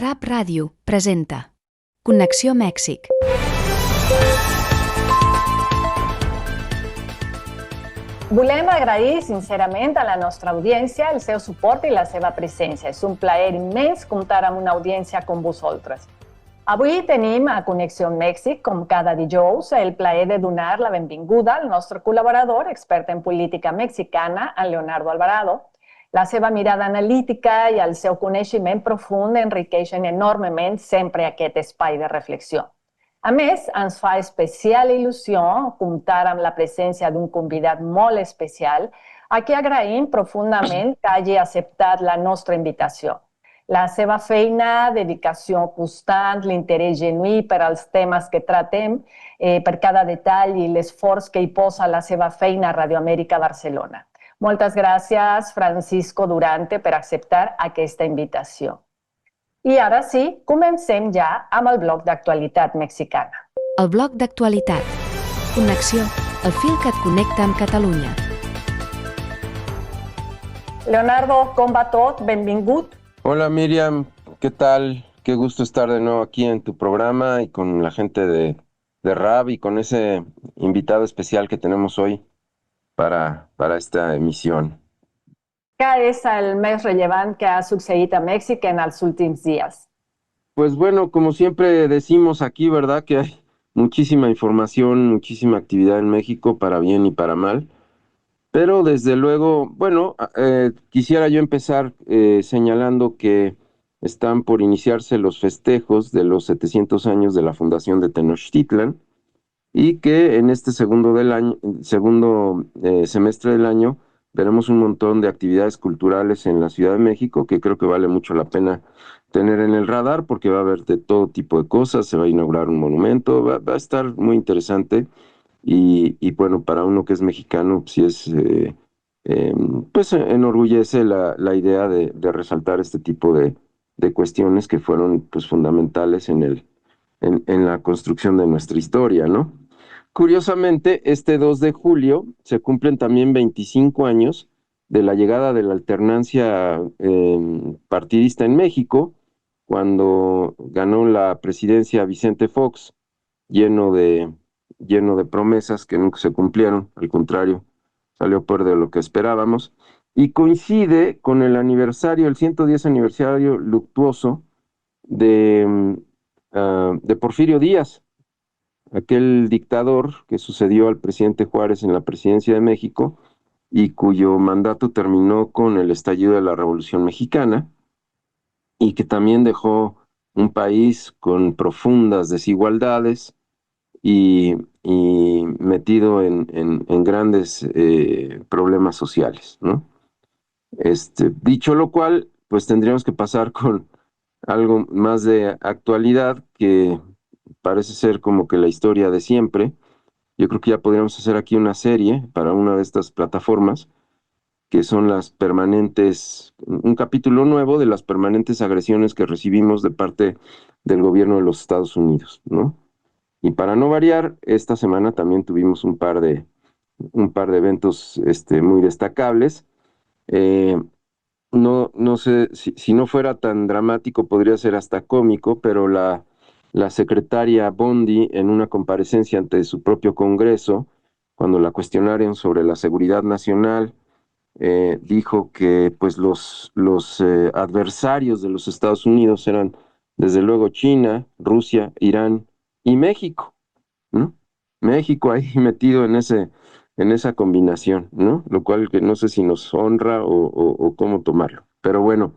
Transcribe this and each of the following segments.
Rap Ràdio presenta Connexió Mèxic. Volem agrair sincerament a la nostra audiència el seu suport i la seva presència. És un plaer immens comptar amb una audiència com vosaltres. Avui tenim a Connexió Mèxic, com cada dijous, el plaer de donar la benvinguda al nostre col·laborador, expert en política mexicana, en Leonardo Alvarado. La seva mirada analítica i el seu coneixement profund enriqueixen enormement sempre aquest espai de reflexió. A més, ens fa especial il·lusió comptar amb la presència d'un convidat molt especial a qui agraïm profundament que hagi acceptat la nostra invitació. La seva feina, dedicació constant, l'interès genuí per als temes que tratem, per cada detall i l'esforç que hi posa la seva feina a Radio Amèrica Barcelona. Moltes gràcies, Francisco Durante, per acceptar aquesta invitació. I ara sí, comencem ja amb el bloc d'actualitat mexicana. El bloc d'actualitat. Connexió, el fil que et connecta amb Catalunya. Leonardo, com va tot? Benvingut. Hola Miriam, ¿qué tal? Qué gusto estar de nuevo aquí en tu programa y con la gente de RAB y con ese invitado especial que tenemos hoy para esta emisión. ¿Qué és el més rellevant que ha succeït a Mèxic en els últims días? Pues bueno, como siempre decimos aquí, ¿verdad? Que hay muchísima información, muchísima actividad en México, para bien y para mal. Pero desde luego, bueno, quisiera yo empezar señalando que están por iniciarse los festejos de los 700 años de la fundación de Tenochtitlan y que en este segundo semestre del año veremos un montón de actividades culturales en la Ciudad de México que creo que vale mucho la pena tener en el radar porque va a haber de todo tipo de cosas, se va a inaugurar un monumento, va a estar muy interesante. Y bueno, para uno que es mexicano, sí es, pues enorgullece la idea de resaltar este tipo de cuestiones que fueron pues fundamentales en la construcción de nuestra historia, ¿no? Curiosamente, este 2 de julio se cumplen también 25 años de la llegada de la alternancia partidista en México, cuando ganó la presidencia Vicente Fox, lleno de promesas que nunca se cumplieron, al contrario, salió peor de lo que esperábamos, y coincide con el 110 aniversario luctuoso de Porfirio Díaz, aquel dictador que sucedió al presidente Juárez en la presidencia de México y cuyo mandato terminó con el estallido de la Revolución Mexicana y que también dejó un país con profundas desigualdades y metido en grandes problemas sociales, ¿no? Dicho lo cual, pues tendríamos que pasar con algo más de actualidad que parece ser como que la historia de siempre. Yo creo que ya podríamos hacer aquí una serie para una de estas plataformas, que son un capítulo nuevo de las permanentes agresiones que recibimos de parte del gobierno de los Estados Unidos, ¿no? Y para no variar, esta semana también tuvimos un par de eventos muy destacables. No sé, si no fuera tan dramático, podría ser hasta cómico, pero la secretaria Bondi, en una comparecencia ante su propio Congreso, cuando la cuestionaron sobre la seguridad nacional, dijo que pues los adversarios de los Estados Unidos eran desde luego China, Rusia, Irán y México, ¿no? México ahí metido en esa combinación, ¿no? Lo cual que no sé si nos honra o cómo tomarlo. Pero bueno,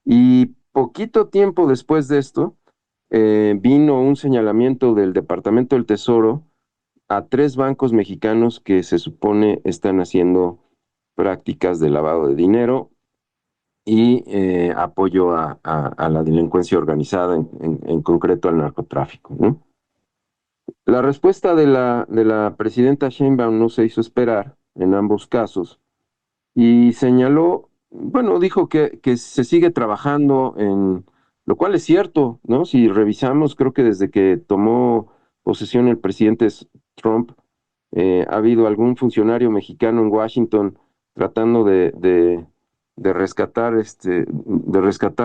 y poquito tiempo después de esto, vino un señalamiento del Departamento del Tesoro a 3 bancos mexicanos que se supone están haciendo prácticas de lavado de dinero y apoyo a la delincuencia organizada, en concreto al narcotráfico, ¿no? La respuesta de la presidenta Sheinbaum no se hizo esperar en ambos casos y señaló, bueno, dijo que se sigue trabajando lo cual es cierto, ¿no? Si revisamos, creo que desde que tomó posesión el presidente Trump, ha habido algún funcionario mexicano en Washington tratando de de rescatar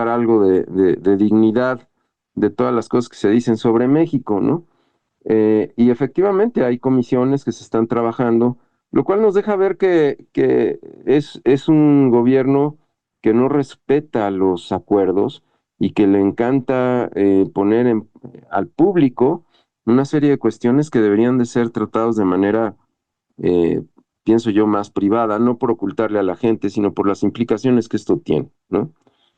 algo de dignidad de todas las cosas que se dicen sobre México, ¿no? Y efectivamente hay comisiones que se están trabajando, lo cual nos deja ver que es un gobierno que no respeta los acuerdos y que le encanta poner al público una serie de cuestiones que deberían de ser tratados de manera, eh, pienso yo, más privada, no por ocultarle a la gente, sino por las implicaciones que esto tiene, ¿no?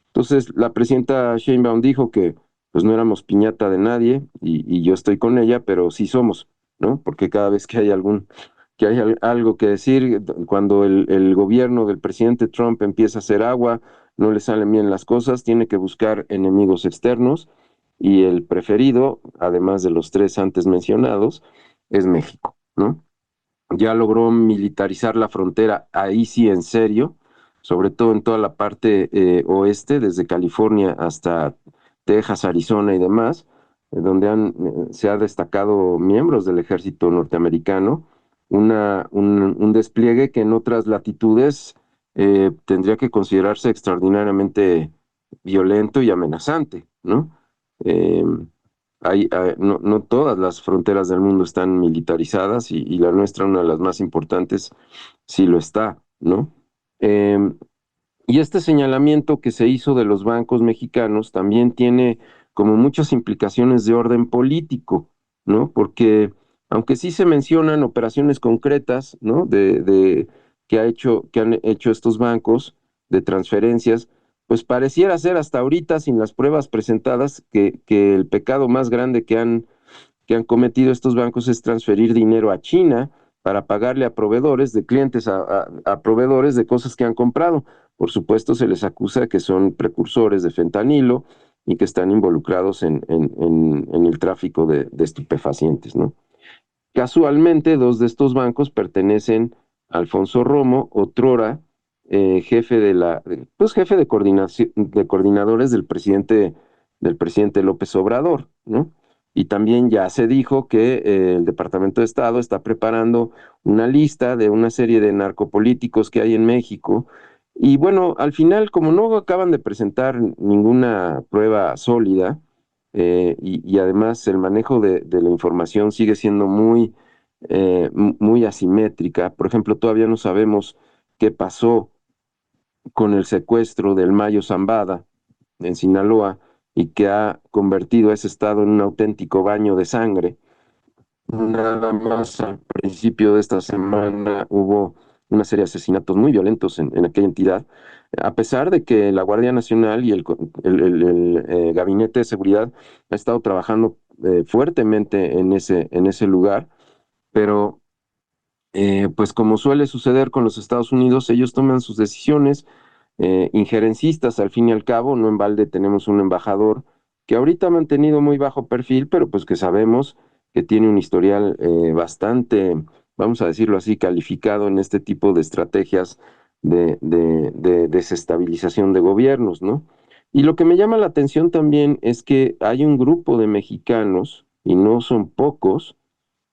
Entonces, la presidenta Sheinbaum dijo que pues no éramos piñata de nadie y yo estoy con ella, pero sí somos, ¿no? Porque cada vez que hay algo que decir, cuando el gobierno del presidente Trump empieza a hacer agua, no le salen bien las cosas, tiene que buscar enemigos externos y el preferido, además de los tres antes mencionados, es México, ¿no? Ya logró militarizar la frontera, ahí sí en serio, sobre todo en toda la parte oeste, desde California hasta Texas, Arizona y demás, donde se ha destacado miembros del ejército norteamericano, un despliegue que en otras latitudes tendría que considerarse extraordinariamente violento y amenazante, ¿no? Eh, no todas las fronteras del mundo están militarizadas y la nuestra, una de las más importantes, sí lo está, ¿no? Eh, y este señalamiento que se hizo de los bancos mexicanos también tiene como muchas implicaciones de orden político, ¿no? Porque aunque sí se mencionan operaciones concretas, ¿no? Que han hecho estos bancos de transferencias, pues pareciera ser hasta ahorita, sin las pruebas presentadas, que el pecado más grande que han cometido estos bancos es transferir dinero a China para pagarle a proveedores, de clientes a proveedores de cosas que han comprado. Por supuesto, se les acusa de que son precursores de fentanilo y que están involucrados en el tráfico de estupefacientes, ¿no? Casualmente, dos de estos bancos pertenecen a Alfonso Romo, otrora jefe jefe de coordinadores del presidente López Obrador, ¿no? Y también ya se dijo que el Departamento de Estado está preparando una lista de una serie de narcopolíticos que hay en México. Y bueno, al final, como no acaban de presentar ninguna prueba sólida, y además el manejo de la información sigue siendo muy asimétrica. Por ejemplo, todavía no sabemos qué pasó con el secuestro del Mayo Zambada en Sinaloa y que ha convertido ese estado en un auténtico baño de sangre. Nada más al principio de esta semana hubo una serie de asesinatos muy violentos en aquella entidad, a pesar de que la Guardia Nacional y el Gabinete de Seguridad ha estado trabajando fuertemente en ese lugar, pero pues como suele suceder con los Estados Unidos, ellos toman sus decisiones injerencistas al fin y al cabo. No en balde tenemos un embajador que ahorita ha mantenido muy bajo perfil, pero pues que sabemos que tiene un historial bastante, vamos a decirlo así, calificado en este tipo de estrategias de desestabilización de gobiernos, ¿no? Y lo que me llama la atención también es que hay un grupo de mexicanos, y no son pocos,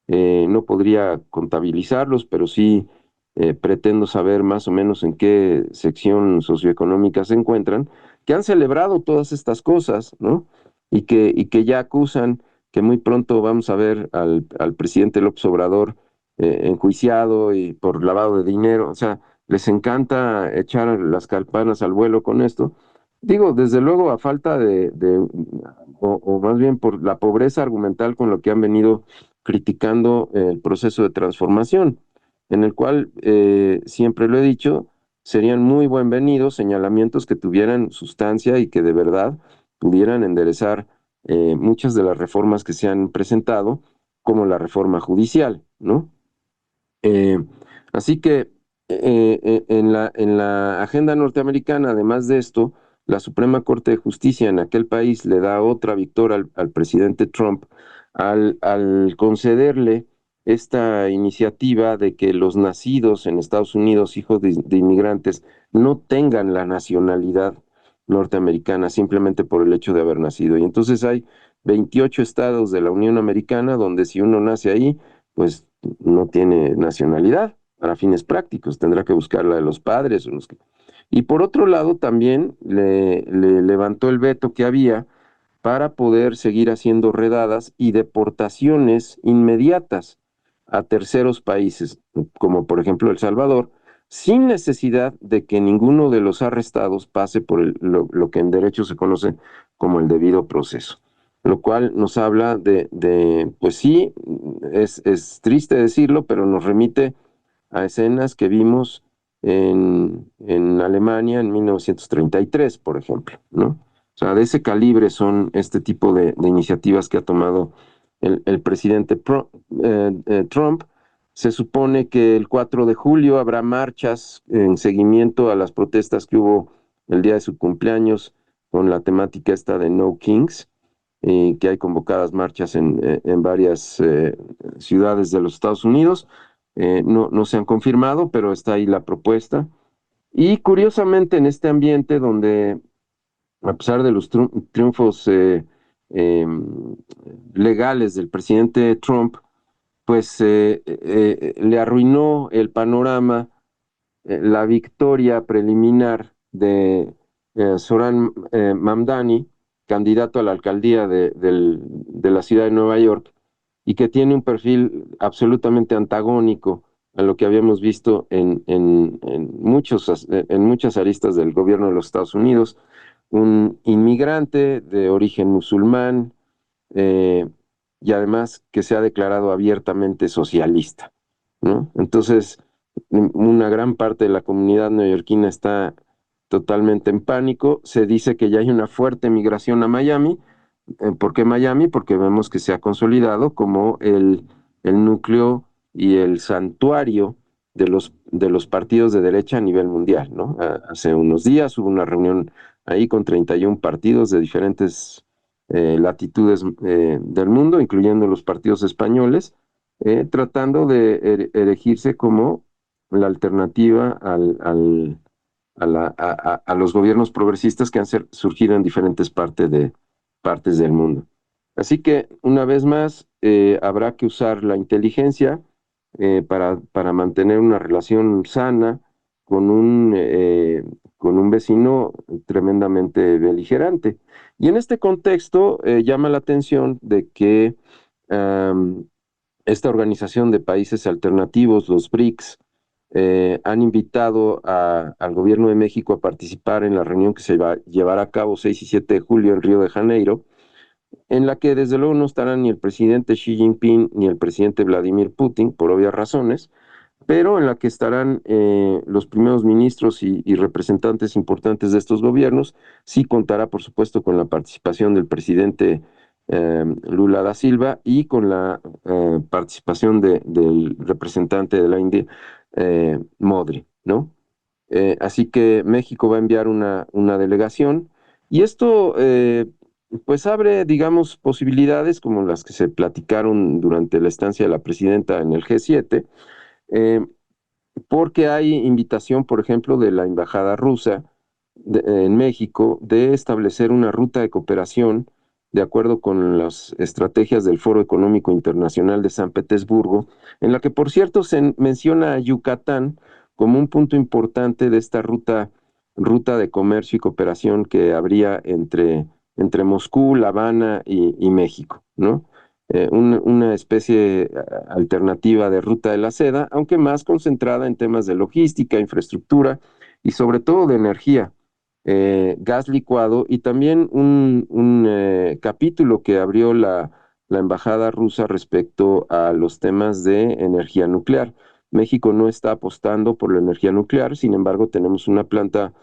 no podría contabilizarlos, pero sí pretendo saber más o menos en qué sección socioeconómica se encuentran, que han celebrado todas estas cosas, ¿no? Y que ya acusan que muy pronto vamos a ver al presidente López Obrador enjuiciado y por lavado de dinero. O sea, les encanta echar las campanas al vuelo con esto. Digo, desde luego a falta o más bien por la pobreza argumental con lo que han venido criticando el proceso de transformación, en el cual, siempre lo he dicho, serían muy bienvenidos señalamientos que tuvieran sustancia y que de verdad pudieran enderezar muchas de las reformas que se han presentado, como la reforma judicial, ¿no? Eh, Así que en la agenda norteamericana, además de esto, la Suprema Corte de Justicia en aquel país le da otra victoria al presidente Trump al concederle esta iniciativa de que los nacidos en Estados Unidos, hijos de inmigrantes, no tengan la nacionalidad norteamericana simplemente por el hecho de haber nacido. Y entonces hay 28 estados de la Unión Americana donde si uno nace ahí, pues no tiene nacionalidad para fines prácticos, tendrá que buscar la de los padres. Y por otro lado, también le levantó el veto que había para poder seguir haciendo redadas y deportaciones inmediatas a terceros países, como por ejemplo El Salvador, sin necesidad de que ninguno de los arrestados pase por lo que en derecho se conoce como el debido proceso. Lo cual nos habla pues sí, es triste decirlo, pero nos remite a escenas que vimos en Alemania en 1933, por ejemplo, ¿no? O sea, de ese calibre son este tipo de iniciativas que ha tomado el presidente Trump. Se supone que el 4 de julio habrá marchas en seguimiento a las protestas que hubo el día de su cumpleaños con la temática esta de No Kings, que hay convocadas marchas en varias ciudades de los Estados Unidos. No se han confirmado, pero está ahí la propuesta. Y curiosamente en este ambiente donde, a pesar de los triunfos eh, legales del presidente Trump, pues le arruinó el panorama la victoria preliminar de Zoran Mamdani, candidato a la alcaldía de la ciudad de Nueva York, y que tiene un perfil absolutamente antagónico a lo que habíamos visto en muchas aristas del gobierno de los Estados Unidos, un inmigrante de origen musulmán, eh, y además que se ha declarado abiertamente socialista, ¿no? Entonces, una gran parte de la comunidad neoyorquina está totalmente en pánico. Se dice que ya hay una fuerte migración a Miami. ¿Por qué Miami? Porque vemos que se ha consolidado como el núcleo y el santuario de los partidos de derecha a nivel mundial, ¿no? Hace unos días hubo una reunión ahí con 31 partidos de diferentes latitudes del mundo, incluyendo los partidos españoles, tratando de erigirse como la alternativa a los gobiernos progresistas que han surgido en diferentes partes del mundo. Así que, una vez más, habrá que usar la inteligencia para mantener una relación sana con con un vecino tremendamente beligerante. Y en este contexto, llama la atención de que um, esta organización de países alternativos, los BRICS, han invitado al gobierno de México a participar en la reunión que se va a llevar a cabo 6 y 7 de julio en Río de Janeiro, en la que desde luego no estarán ni el presidente Xi Jinping ni el presidente Vladimir Putin, por obvias razones, pero en la que estarán los primeros ministros y representantes importantes de estos gobiernos. Sí contará, por supuesto, con la participación del presidente Lula da Silva y con la participación del representante de la India, Modi, ¿no? Así que México va a enviar una delegación y esto pues abre, digamos, posibilidades como las que se platicaron durante la estancia de la presidenta en el G7, eh, porque hay invitación, por ejemplo, de la embajada rusa en México de establecer una ruta de cooperación de acuerdo con las estrategias del Foro Económico Internacional de San Petersburgo, en la que, por cierto, se menciona a Yucatán como un punto importante de esta ruta de comercio y cooperación que habría entre Moscú, La Habana y México, ¿no? Una especie alternativa de ruta de la seda, aunque más concentrada en temas de logística, infraestructura y sobre todo de energía, gas licuado, y también un capítulo que abrió la embajada rusa respecto a los temas de energía nuclear. México no está apostando por la energía nuclear, sin embargo tenemos una planta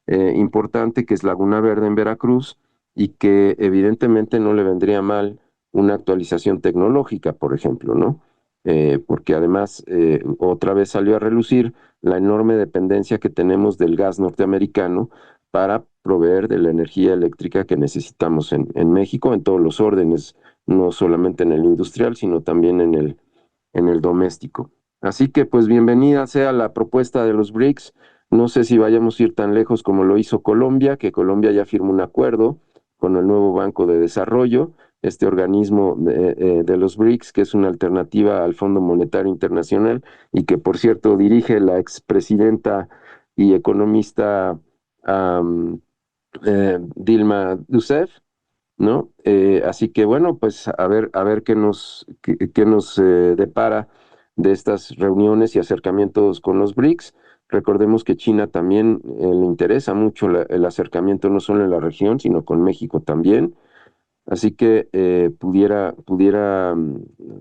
importante que es Laguna Verde en Veracruz y que evidentemente no le vendría mal una actualización tecnológica, por ejemplo, ¿no? Porque además otra vez salió a relucir la enorme dependencia que tenemos del gas norteamericano para proveer de la energía eléctrica que necesitamos en México, en todos los órdenes, no solamente en el industrial, sino también en el doméstico. Así que pues bienvenida sea la propuesta de los BRICS. No sé si vayamos a ir tan lejos como lo hizo Colombia, que Colombia ya firmó un acuerdo con el nuevo Banco de Desarrollo, este organismo de los BRICS, que es una alternativa al Fondo Monetario Internacional y que, por cierto, dirige la expresidenta y economista Dilma Rousseff, ¿no? Así que bueno, pues a ver qué nos depara de estas reuniones y acercamientos con los BRICS. Recordemos que China también le interesa mucho el acercamiento no solo en la región, sino con México también. Así que pudiera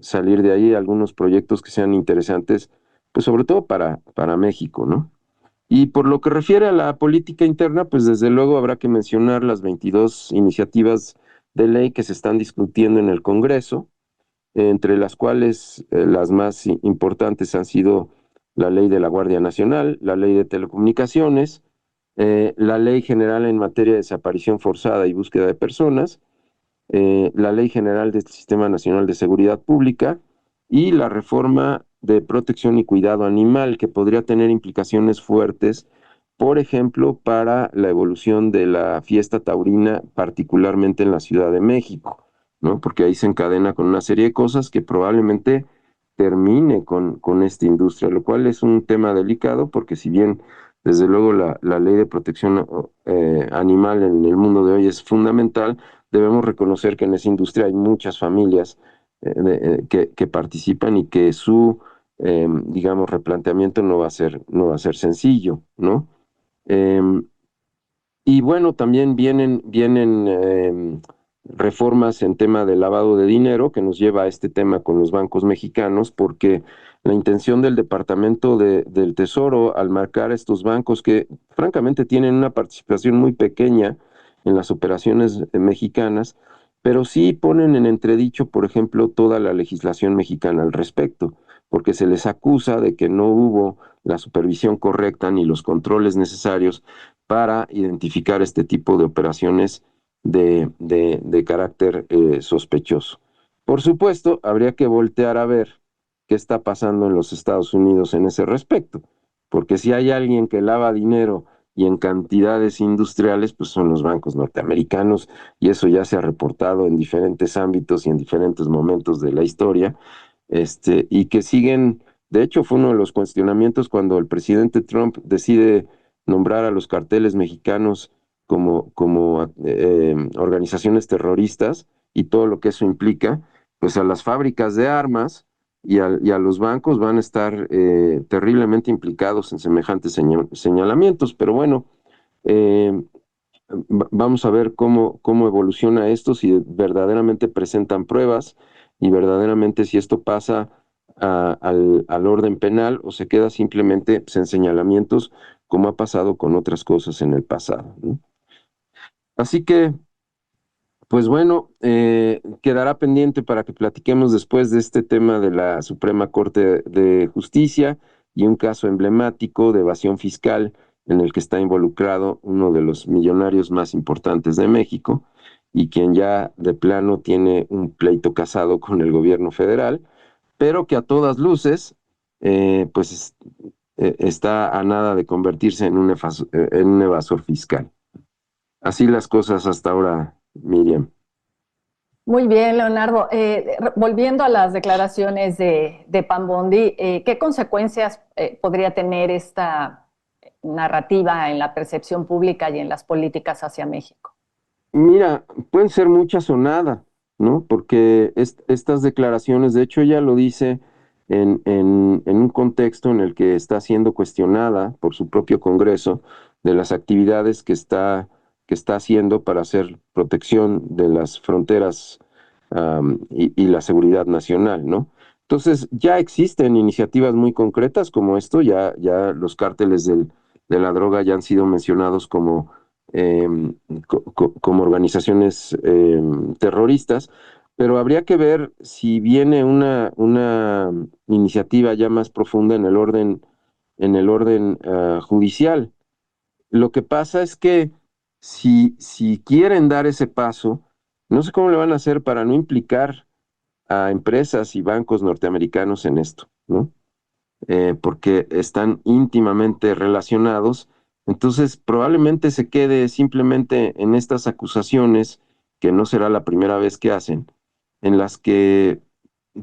salir de ahí algunos proyectos que sean interesantes, pues sobre todo para México, ¿no? Y por lo que refiere a la política interna, pues desde luego habrá que mencionar las 22 iniciativas de ley que se están discutiendo en el Congreso, entre las cuales las más importantes han sido la ley de la Guardia Nacional, la ley de telecomunicaciones, la ley general en materia de desaparición forzada y búsqueda de personas, la Ley General del Sistema Nacional de Seguridad Pública y la reforma de protección y cuidado animal, que podría tener implicaciones fuertes, por ejemplo, para la evolución de la fiesta taurina, particularmente en la Ciudad de México, ¿no? Porque ahí se encadena con una serie de cosas que probablemente termine con esta industria, lo cual es un tema delicado porque si bien desde luego la ley de protección animal en el mundo de hoy es fundamental, debemos reconocer que en esa industria hay muchas familias que participan y que su, digamos, replanteamiento no va a ser sencillo, ¿no? Em, y bueno, también vienen reformas en tema de lavado de dinero que nos lleva a este tema con los bancos mexicanos, porque la intención del Departamento del Tesoro al marcar estos bancos que francamente tienen una participación muy pequeña en las operaciones mexicanas, pero sí ponen en entredicho, por ejemplo, toda la legislación mexicana al respecto, porque se les acusa de que no hubo la supervisión correcta ni los controles necesarios para identificar este tipo de operaciones de carácter sospechoso. Por supuesto, habría que voltear a ver qué está pasando en los Estados Unidos en ese respecto, porque si hay alguien que lava dinero y en cantidades industriales, pues son los bancos norteamericanos, y eso ya se ha reportado en diferentes ámbitos y en diferentes momentos de la historia, y que siguen, de hecho fue uno de los cuestionamientos cuando el presidente Trump decide nombrar a los carteles mexicanos como organizaciones terroristas y todo lo que eso implica, pues a las fábricas de armas y a los bancos van a estar terriblemente implicados en semejantes señalamientos. Pero bueno, eh, vamos a ver cómo evoluciona esto, si verdaderamente presentan pruebas y verdaderamente si esto pasa al orden penal o se queda simplemente pues, en señalamientos como ha pasado con otras cosas en el pasado, ¿no? Así que, pues bueno, quedará pendiente para que platiquemos después de este tema de la Suprema Corte de Justicia y un caso emblemático de evasión fiscal en el que está involucrado uno de los millonarios más importantes de México y quien ya de plano tiene un pleito casado con el gobierno federal, pero que a todas luces, pues está a nada de convertirse en un evasor fiscal. Así las cosas hasta ahora, Miriam. Muy bien, Leonardo. Volviendo a las declaraciones de Pambondi, ¿qué consecuencias podría tener esta narrativa en la percepción pública y en las políticas hacia México? Mira, pueden ser muchas o nada, ¿no? Porque estas declaraciones, de hecho, ella lo dice en un contexto en el que está siendo cuestionada por su propio Congreso de las actividades que está haciendo para hacer protección de las fronteras y la seguridad nacional, ¿no? Entonces, ya existen iniciativas muy concretas como esto, ya los cárteles de la droga ya han sido mencionados eh, como organizaciones terroristas, pero habría que ver si viene una iniciativa ya más profunda en el orden judicial. Lo que pasa es que si quieren dar ese paso, no sé cómo le van a hacer para no implicar a empresas y bancos norteamericanos en esto, ¿no? Porque están íntimamente relacionados. Entonces, probablemente se quede simplemente en estas acusaciones, que no será la primera vez que hacen, en las que,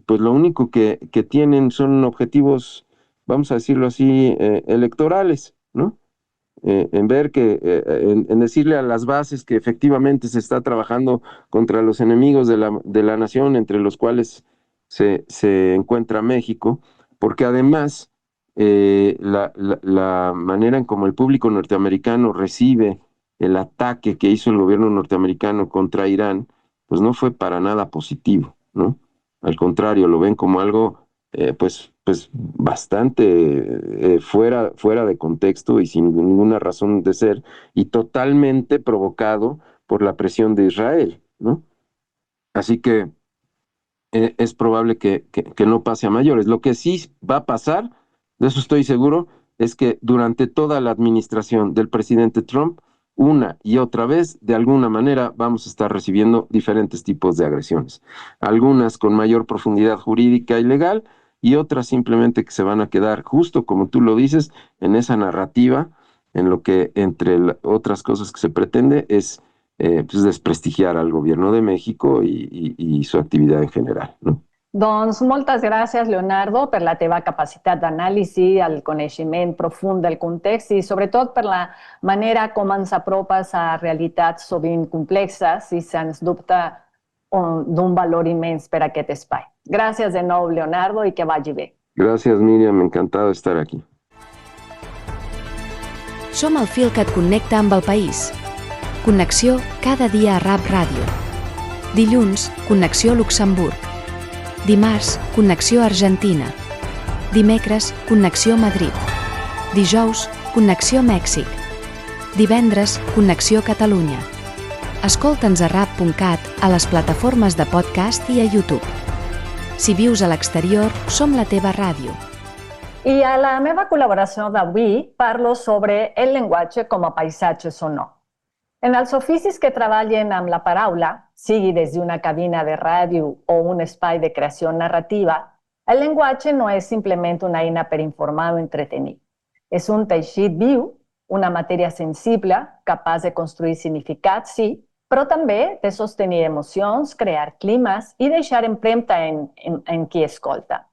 pues lo único que tienen son objetivos, vamos a decirlo así, electorales, ¿no? en ver en decirle a las bases que efectivamente se está trabajando contra los enemigos de la nación, entre los cuales se encuentra México, porque además la manera en como el público norteamericano recibe el ataque que hizo el gobierno norteamericano contra Irán, pues no fue para nada positivo, ¿no? Al contrario, lo ven como algo pues bastante fuera de contexto y sin ninguna razón de ser, y totalmente provocado por la presión de Israel, ¿no? Así que es probable que no pase a mayores. Lo que sí va a pasar, de eso estoy seguro, es que durante toda la administración del presidente Trump, una y otra vez, de alguna manera, vamos a estar recibiendo diferentes tipos de agresiones. Algunas con mayor profundidad jurídica y legal, y otras simplemente que se van a quedar, justo como tú lo dices, en esa narrativa, en lo que, entre otras cosas que se pretende, es pues desprestigiar al gobierno de México y su actividad en general, no? Doncs moltes gràcies, Leonardo, per la teva capacitat d'anàlisi, el coneixement profund del context i sobretot per la manera com ens apropes a realitats sovint complexes i, sens dubte, d'un valor immens per a aquest espai. Gràcies de nou, Leonardo, i que vagi bé. Gràcies, Míriam, encantado de estar aquí. Som el fil que et connecta amb el país. Connexió cada dia a RAP Ràdio. Dilluns, Connexió Luxemburg. Dimarts, Connexió Argentina. Dimecres, Connexió Madrid. Dijous, Connexió Mèxic. Divendres, Connexió Catalunya. Escolta'ns a rap.cat, a les plataformes de podcast i a YouTube. Si vius a l'exterior, som la teva ràdio. I a la meva col·laboració d'avui parlo sobre el llenguatge com a paisatge sonor. En els oficis que treballen amb la paraula, sigui des d'una cabina de ràdio o un espai de creació narrativa, el llenguatge no és simplement una eina per informar o entretenir. És un teixit viu, una matèria sensible, capaç de construir significats, sí, però també de sostenir emocions, crear climes i deixar empremta en qui escolta.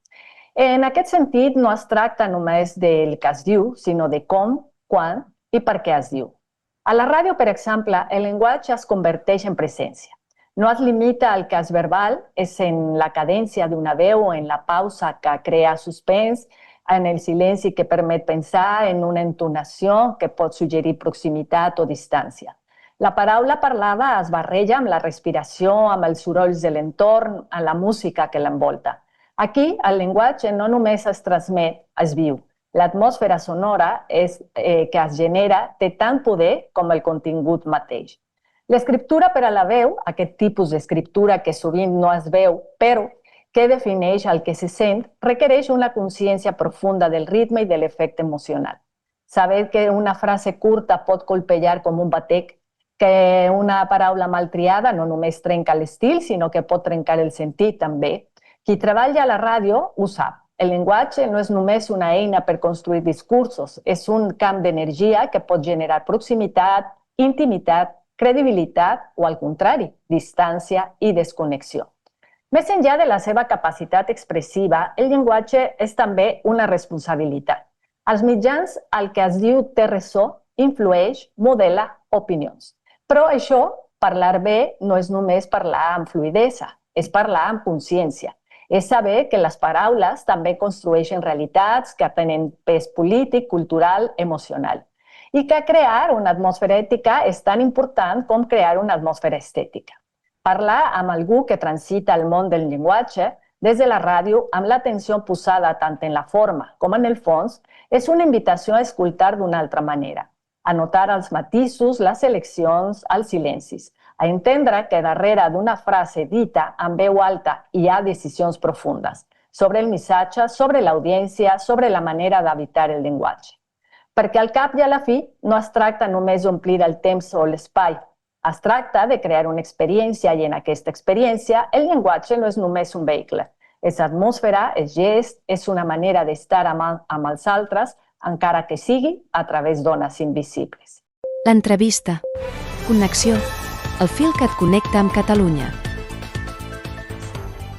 En aquest sentit, no es tracta només del que es diu, sinó de com, quan i per què es diu. A la ràdio, per exemple, el llenguatge es converteix en presència. No es limita al que és verbal, és en la cadència d'una veu o en la pausa que crea suspens, en el silenci que permet pensar, en una entonació que pot suggerir proximitat o distància. La paraula parlada es barreja amb la respiració, amb els sorolls de l'entorn, amb la música que l'envolta. Aquí, el llenguatge no només es transmet, es viu. L'atmosfera sonora que es genera té tant poder com el contingut mateix. L'escriptura per a la veu, aquest tipus d'escriptura que sovint no es veu, però que defineix el que se sent, requereix una consciència profunda del ritme i de l'efecte emocional. Saber que una frase curta pot colpejar com un batec, que una paraula mal triada no només trenca l'estil, sinó que pot trencar el sentit també. Qui treballa a la ràdio ho sap. El llenguatge no és només una eina per construir discursos, és un camp d'energia que pot generar proximitat, intimitat, credibilitat o, al contrari, distància i desconnexió. Més enllà de la seva capacitat expressiva, el llenguatge és també una responsabilitat. Als mitjans, el que es diu té ressò, influeix, modela opinions. Però això, parlar bé, no és només parlar amb fluïdesa, és parlar amb consciència. És saber que les paraules també construeixen realitats que tenen pes polític, cultural, emocional. I que crear una atmosfera ètica és tan important com crear una atmosfera estètica. Parlar amb algú que transita el món del llenguatge, des de la ràdio, amb l'atenció posada tant en la forma com en el fons, és una invitació a escoltar d'una altra manera, a notar els matisos, les eleccions, els silencis, a entendre que darrere d'una frase dita amb veu alta hi ha decisions profundes sobre el missatge, sobre l'audiència, sobre la manera d'habitar el llenguatge. Perquè al cap i a la fi no es tracta només d'omplir el temps o l'espai, es tracta de crear una experiència i en aquesta experiència el llenguatge no és només un vehicle. És atmosfera, és gest, és una manera d'estar amb els altres, encara que sigui a través d'ones invisibles. L'entrevista. Connexió. El fil que et connecta amb Catalunya.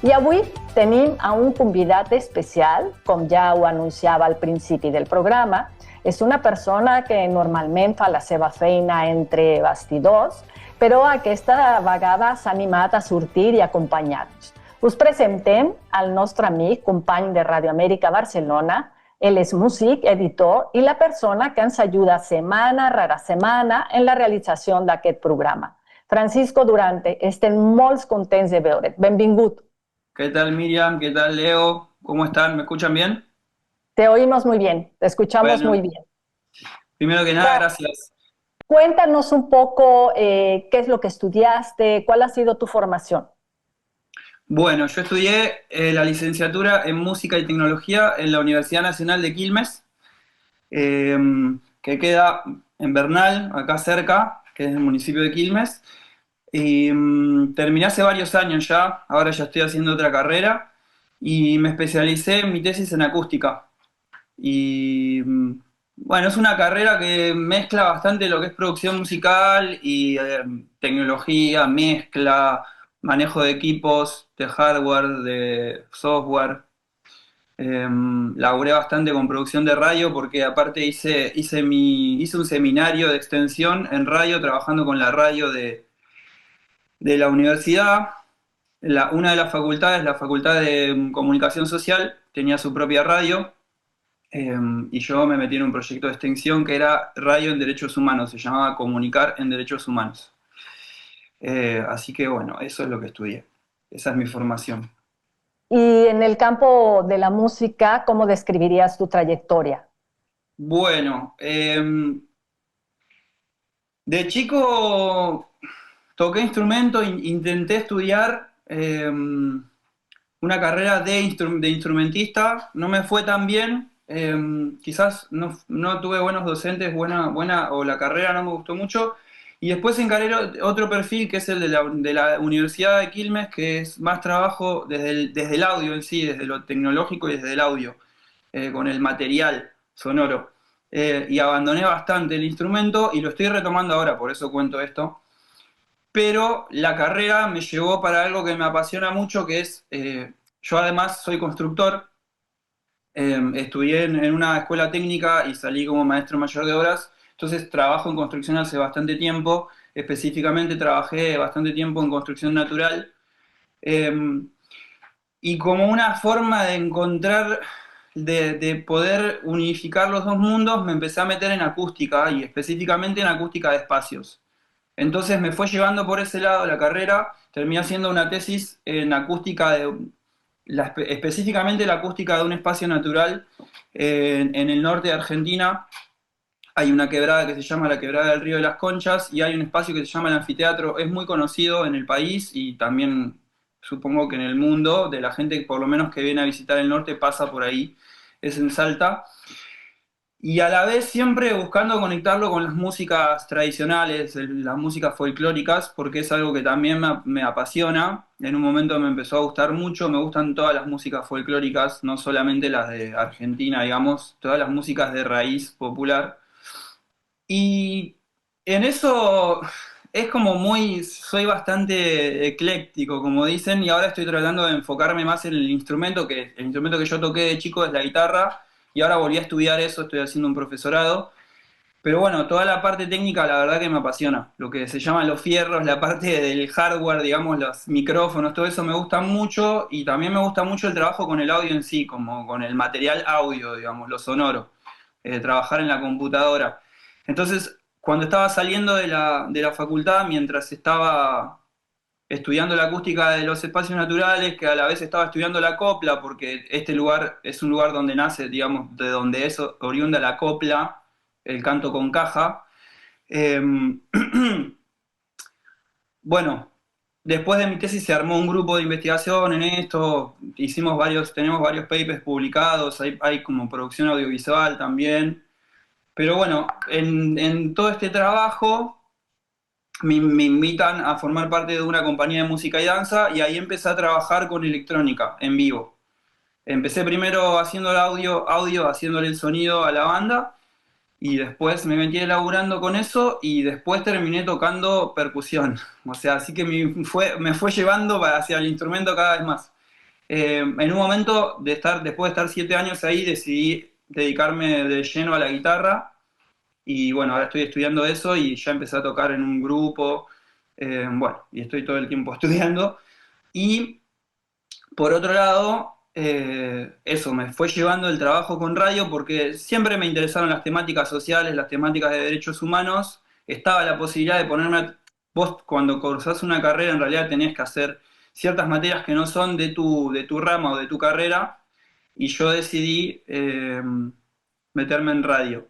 I avui tenim a un convidat especial, com ja ho anunciava al principi del programa. és una persona que normalment fa la seva feina entre bastidors, però aquesta vegada s'ha animat a sortir i acompanyar-nos. Us presentem el nostre amic, company de Radio Amèrica Barcelona. Él és músic, editor i la persona que ens ajuda setmana rere setmana en la realització d'aquest programa. Francisco Durante, estem molt contents de veure't. Benvingut. ¿Qué tal Miriam? ¿Qué tal Leo? ¿Cómo están? ¿Me escuchan bien? Te oímos muy bien, te escuchamos Bueno, muy bien. primero que nada, gracias. Cuéntanos un poco qué es lo que estudiaste, cuál ha sido tu formación. Bueno, yo estudié la licenciatura en Música y Tecnología en la Universidad Nacional de Quilmes, que queda en Bernal, acá cerca, que es el municipio de Quilmes. Y terminé hace varios años ya, ahora ya estoy haciendo otra carrera y me especialicé en mi tesis en acústica. Y bueno, es una carrera que mezcla bastante lo que es producción musical y tecnología, mezcla, manejo de equipos, de hardware, de software. Laburé bastante con producción de radio porque aparte hice un seminario de extensión en radio, trabajando con la radio de la universidad. Una de las facultades, la Facultad de Comunicación Social, tenía su propia radio. Y yo me metí en un proyecto de extensión que era Radio en Derechos Humanos, se llamaba Comunicar en Derechos Humanos. Así que bueno, eso es lo que estudié, esa es mi formación. Y en el campo de la música, ¿cómo describirías tu trayectoria? Bueno, de chico toqué instrumento, intenté estudiar una carrera de instrumentista, no me fue tan bien. Quizás no tuve buenos docentes, o la carrera no me gustó mucho. Y después encaré otro perfil que es el de la Universidad de Quilmes, que es más trabajo desde el audio en sí, desde lo tecnológico y desde el audio, con el material sonoro. Y abandoné bastante el instrumento y lo estoy retomando ahora, por eso cuento esto. Pero la carrera me llevó para algo que me apasiona mucho, que es, yo además soy constructor. Estudié en una escuela técnica y salí como maestro mayor de obras, entonces trabajo en construcción hace bastante tiempo, específicamente trabajé bastante tiempo en construcción natural, y como una forma de encontrar, de poder unificar los dos mundos, me empecé a meter en acústica y específicamente en acústica de espacios. Entonces me fue llevando por ese lado la carrera, terminé haciendo una tesis en acústica específicamente la acústica de un espacio natural en el norte de Argentina. Hay una quebrada que se llama la Quebrada del Río de las Conchas y hay un espacio que se llama el Anfiteatro. Es muy conocido en el país y también supongo que en el mundo, de la gente por lo menos que viene a visitar el norte pasa por ahí. Es en Salta. Y a la vez siempre buscando conectarlo con las músicas tradicionales, las músicas folclóricas, porque es algo que también me apasiona. En un momento me empezó a gustar mucho, me gustan todas las músicas folclóricas, no solamente las de Argentina, digamos, todas las músicas de raíz popular. Y en eso es como soy bastante ecléctico, como dicen, y ahora estoy tratando de enfocarme más en el instrumento que yo toqué de chico es la guitarra. Y ahora volví a estudiar eso, estoy haciendo un profesorado. Pero bueno, toda la parte técnica la verdad que me apasiona. Lo que se llaman los fierros, la parte del hardware, digamos, los micrófonos, todo eso me gusta mucho. Y también me gusta mucho el trabajo con el audio en sí, como con el material audio, digamos, lo sonoro. Trabajar en la computadora. Entonces, cuando estaba saliendo de la facultad, mientras estaba estudiando la acústica de los espacios naturales, que a la vez estaba estudiando la copla, porque este lugar es un lugar donde nace, digamos, de donde es oriunda la copla, el canto con caja. Bueno, después de mi tesis se armó un grupo de investigación en esto, tenemos varios papers publicados, hay como producción audiovisual también. Pero bueno, en todo este trabajo me invitan a formar parte de una compañía de música y danza y ahí empecé a trabajar con electrónica en vivo. Empecé primero haciendo el audio, haciéndole el sonido a la banda y después me metí laburando con eso y después terminé tocando percusión. O sea, así que me fue llevando hacia el instrumento cada vez más. En un momento, después de estar 7 años ahí, decidí dedicarme de lleno a la guitarra. Y bueno, ahora estoy estudiando eso y ya empecé a tocar en un grupo. Bueno, y estoy todo el tiempo estudiando. Y por otro lado, eso me fue llevando el trabajo con radio porque siempre me interesaron las temáticas sociales, las temáticas de derechos humanos. Estaba la posibilidad de ponerme vos cuando cursás una carrera en realidad tenés que hacer ciertas materias que no son de tu rama o de tu carrera, y yo decidí meterme en radio.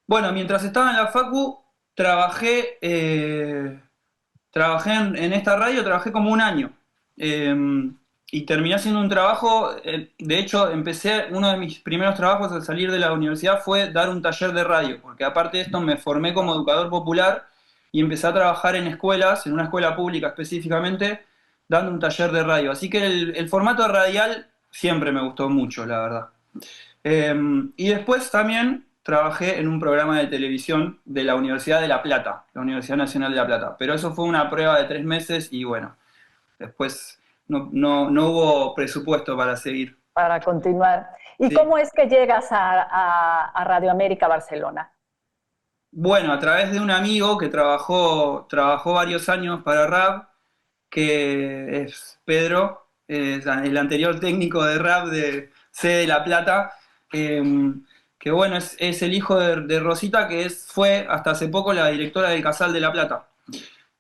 Bueno, mientras estaba en la facu, trabajé en esta radio, trabajé como un año. Y terminé haciendo un trabajo, de hecho, uno de mis primeros trabajos al salir de la universidad fue dar un taller de radio, porque aparte de esto me formé como educador popular y empecé a trabajar en escuelas, en una escuela pública específicamente, dando un taller de radio. Así que el formato radial siempre me gustó mucho, la verdad. Y después también trabajé en un programa de televisión de la Universidad de La Plata, la Universidad Nacional de La Plata. Pero eso fue una prueba de 3 meses y bueno, después no hubo presupuesto para seguir. Para continuar. ¿Y Sí. cómo es que llegas a Radio América Barcelona? Bueno, a través de un amigo que trabajó varios años para RAB, que es Pedro, el anterior técnico de RAB de C de La Plata, eh, que bueno, es el hijo de Rosita, que fue hasta hace poco la directora del Casal de La Plata.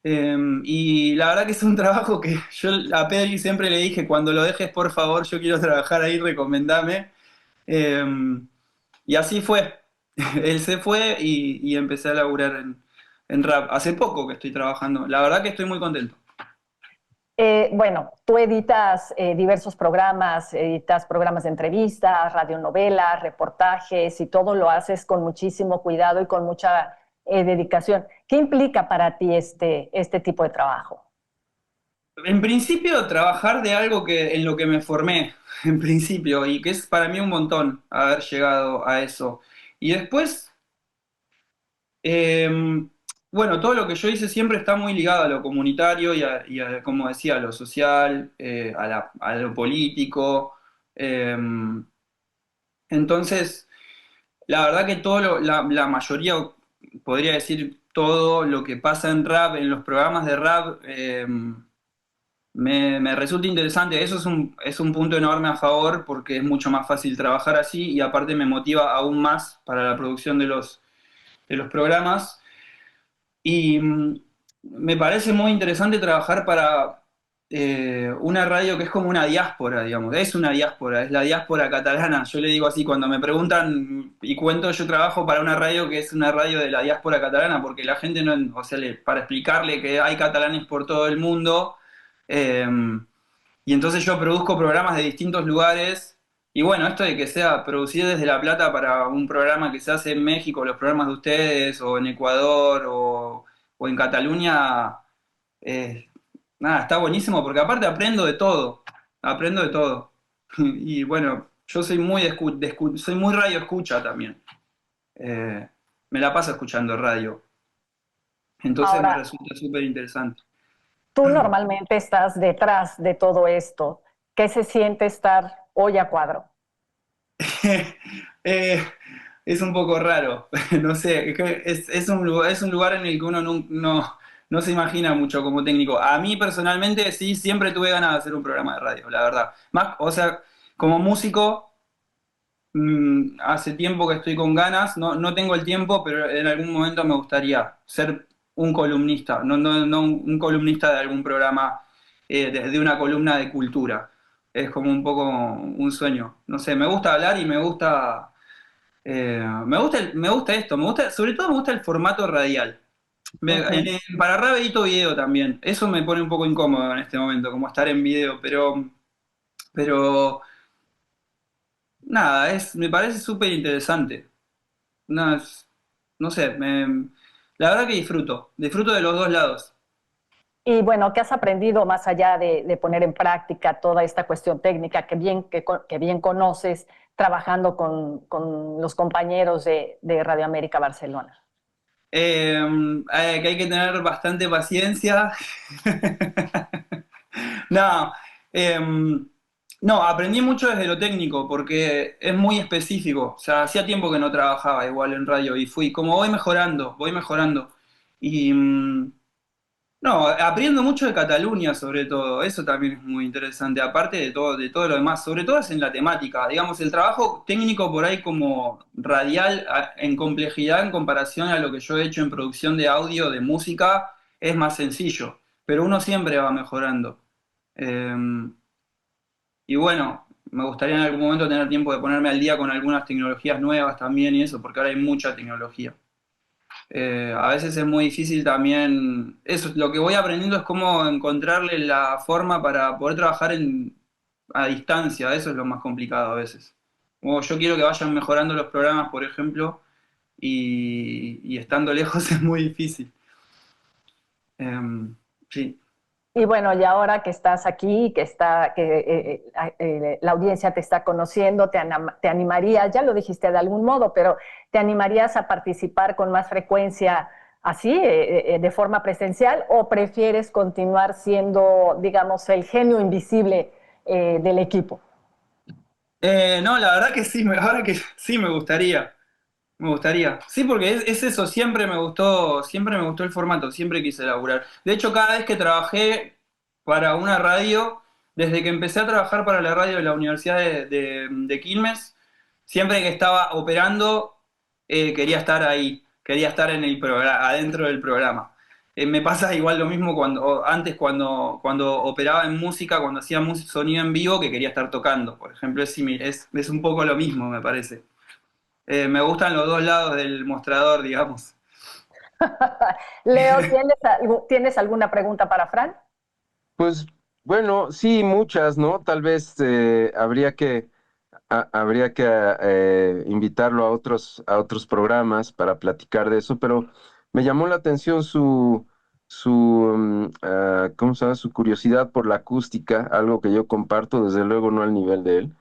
Y la verdad que es un trabajo que yo a Pedro siempre le dije, cuando lo dejes, por favor, yo quiero trabajar ahí, recomendame. Eh, y así fue. Él se fue y empecé a laburar en rap. Hace poco que estoy trabajando. La verdad que estoy muy contento. Bueno, tú editas diversos programas, editas programas de entrevistas, radionovelas, reportajes y todo lo haces con muchísimo cuidado y con mucha dedicación. ¿Qué implica para ti este tipo de trabajo? En principio, trabajar de algo en lo que me formé, en principio, y que es para mí un montón haber llegado a eso. Y después, eh, bueno, todo lo que yo hice siempre está muy ligado a lo comunitario como decía, a lo social, a lo político. eh, entonces, la verdad que la mayoría, podría decir todo lo que pasa en rap, en los programas de rap, me resulta interesante. Eso es un punto enorme a favor porque es mucho más fácil trabajar así y aparte me motiva aún más para la producción de los programas. Y me parece muy interesante trabajar para una radio que es como una diáspora, digamos. Es una diáspora, es la diáspora catalana. Yo le digo así, cuando me preguntan y cuento, yo trabajo para una radio que es una radio de la diáspora catalana, porque la gente no, o sea, para explicarle que hay catalanes por todo el mundo, eh, y entonces yo produzco programas de distintos lugares. Y bueno, esto de que sea producido desde La Plata para un programa que se hace en México, los programas de ustedes, o en Ecuador, o en Cataluña, eh, nada, está buenísimo porque aparte aprendo de todo. Y bueno, yo soy muy soy muy radio escucha también. Eh, Me la paso escuchando radio, entonces me Ahora, resulta súper interesante. tú normalmente estás detrás de todo esto. ¿Qué se siente estar hoy a cuadro? Eh, es un poco raro, no sé, es un lugar en el que uno no se imagina mucho como técnico. A mí personalmente sí, siempre tuve ganas de hacer un programa de radio, la verdad. Más, o sea, como músico, hace tiempo que estoy con ganas, no tengo el tiempo, pero en algún momento me gustaría ser un columnista, no un columnista de algún programa, de una columna de cultura. Es como un poco un sueño. No sé, me gusta hablar y me gusta esto, sobre todo me gusta el formato radial. Ujú. Para rap edito video también. Eso me pone un poco incómodo en este momento, como estar en video, pero nada, me parece súper interesante. No, no sé, la verdad que disfruto de los dos lados. Y bueno, ¿qué has aprendido más allá de poner en práctica toda esta cuestión técnica que bien conoces trabajando con los compañeros de Radio América Barcelona? Que hay que tener bastante paciencia. No, No, aprendí mucho desde lo técnico porque es muy específico. O sea, hacía tiempo que no trabajaba igual en radio y fui como voy mejorando, voy mejorando. Y no, aprendo mucho de Cataluña sobre todo, eso también es muy interesante, aparte de todo lo demás, sobre todo es en la temática, digamos, el trabajo técnico por ahí como radial en complejidad en comparación a lo que yo he hecho en producción de audio, de música, es más sencillo, pero uno siempre va mejorando. Eh, y bueno, me gustaría en algún momento tener tiempo de ponerme al día con algunas tecnologías nuevas también y eso, porque ahora hay mucha tecnología. A veces es muy difícil también, eso, lo que voy aprendiendo es cómo encontrarle la forma para poder trabajar a distancia, eso es lo más complicado a veces. Como yo quiero que vayan mejorando los programas, por ejemplo, y estando lejos es muy difícil. Sí. Y bueno, y ahora que estás aquí, la audiencia te está conociendo, te animarías, ya lo dijiste de algún modo, pero ¿te animarías a participar con más frecuencia así, de forma presencial, o prefieres continuar siendo, digamos, el genio invisible del equipo? No, la verdad que sí, ahora que sí me gustaría. Me gustaría. Sí, porque es eso, siempre me gustó el formato, siempre quise laburar. De hecho, cada vez que trabajé para una radio, desde que empecé a trabajar para la radio de la Universidad de Quilmes, siempre que estaba operando, quería estar ahí, quería estar en el programa, adentro del programa. Me pasa igual lo mismo antes cuando operaba en música, cuando hacía sonido en vivo, que quería estar tocando. Por ejemplo, es un poco lo mismo, me parece. Me gustan los dos lados del mostrador, digamos. Leo, ¿tienes alguna pregunta para Fran? Pues bueno, sí, muchas, ¿no? Tal vez habría que invitarlo a otros programas para platicar de eso, pero me llamó la atención ¿cómo se llama? Su curiosidad por la acústica, algo que yo comparto, desde luego no al nivel de él,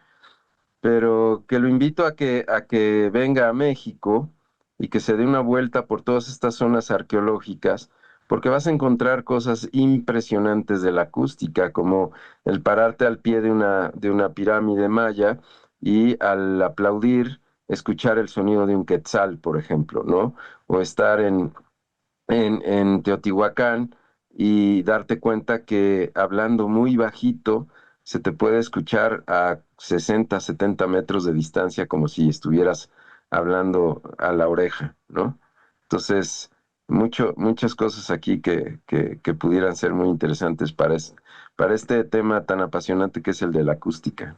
pero que lo invito a que venga a México y que se dé una vuelta por todas estas zonas arqueológicas, porque vas a encontrar cosas impresionantes de la acústica, como el pararte al pie de una pirámide maya y al aplaudir, escuchar el sonido de un quetzal, por ejemplo, ¿no? O estar en Teotihuacán y darte cuenta que hablando muy bajito se te puede escuchar a 60, 70 metros de distancia como si estuvieras hablando a la oreja, ¿no? Entonces, muchas cosas aquí que pudieran ser muy interesantes para este tema tan apasionante que es el de la acústica.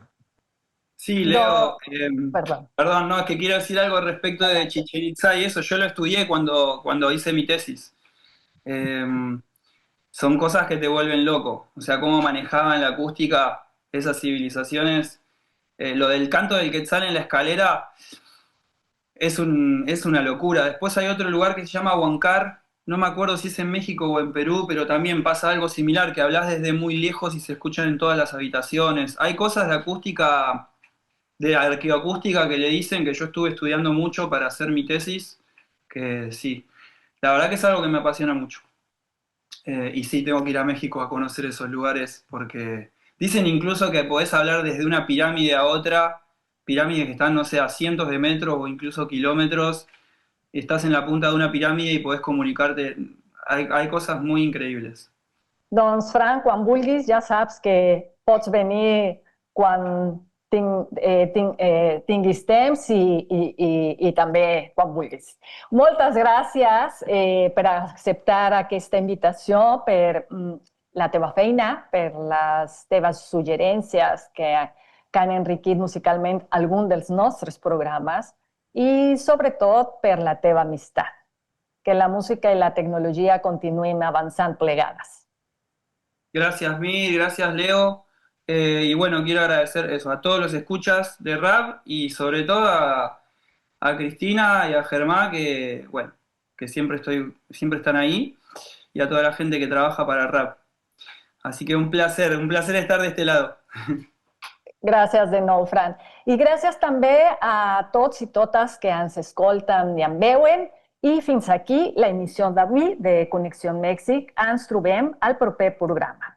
Sí, No, Leo, perdón. perdón, no, es que quiero decir algo respecto de Adelante. Chichén Itzá y eso. Yo lo estudié cuando hice mi tesis. Eh, Son cosas que te vuelven loco. O sea, cómo manejaban la acústica esas civilizaciones. Lo del canto del Quetzal en la escalera es una locura. Después hay otro lugar que se llama Huancar. No me acuerdo si es en México o en Perú, pero también pasa algo similar, que hablas desde muy lejos y se escuchan en todas las habitaciones. Hay cosas de acústica, de arqueoacústica que le dicen que yo estuve estudiando mucho para hacer mi tesis, que sí, la verdad que es algo que me apasiona mucho. Y sí, tengo que ir a México a conocer esos lugares porque dicen incluso que podés hablar desde una pirámide a otra, pirámides que están, no sé, a cientos de metros o incluso kilómetros, estás en la punta de una pirámide y podés comunicarte. Hay cosas muy increíbles. Doncs Frank, quan vulguis ja saps que pots venir quan tinguis temps i també quan vulguis. Moltes gràcies per acceptar aquesta invitació, per la teva feina, per les teves suggerències que han enriquit musicalment algun dels nostres programes i sobretot per la teva amistat. Que la música i la tecnologia continuïn avançant plegades. Gracias, Mir, gracias, Leo. Y bueno, quiero agradecer eso a todos los escuchas de rap y sobre todo a Cristina y a Germán, que bueno, que siempre están ahí, y a toda la gente que trabaja para rap. Así que un placer estar de este lado. Gràcies de nou, Fran. I gràcies també a tots i totes que ens escolten i em veuen. I fins aquí la emissió d'avui de Connexió Mèxic. Ens trobem al proper programa.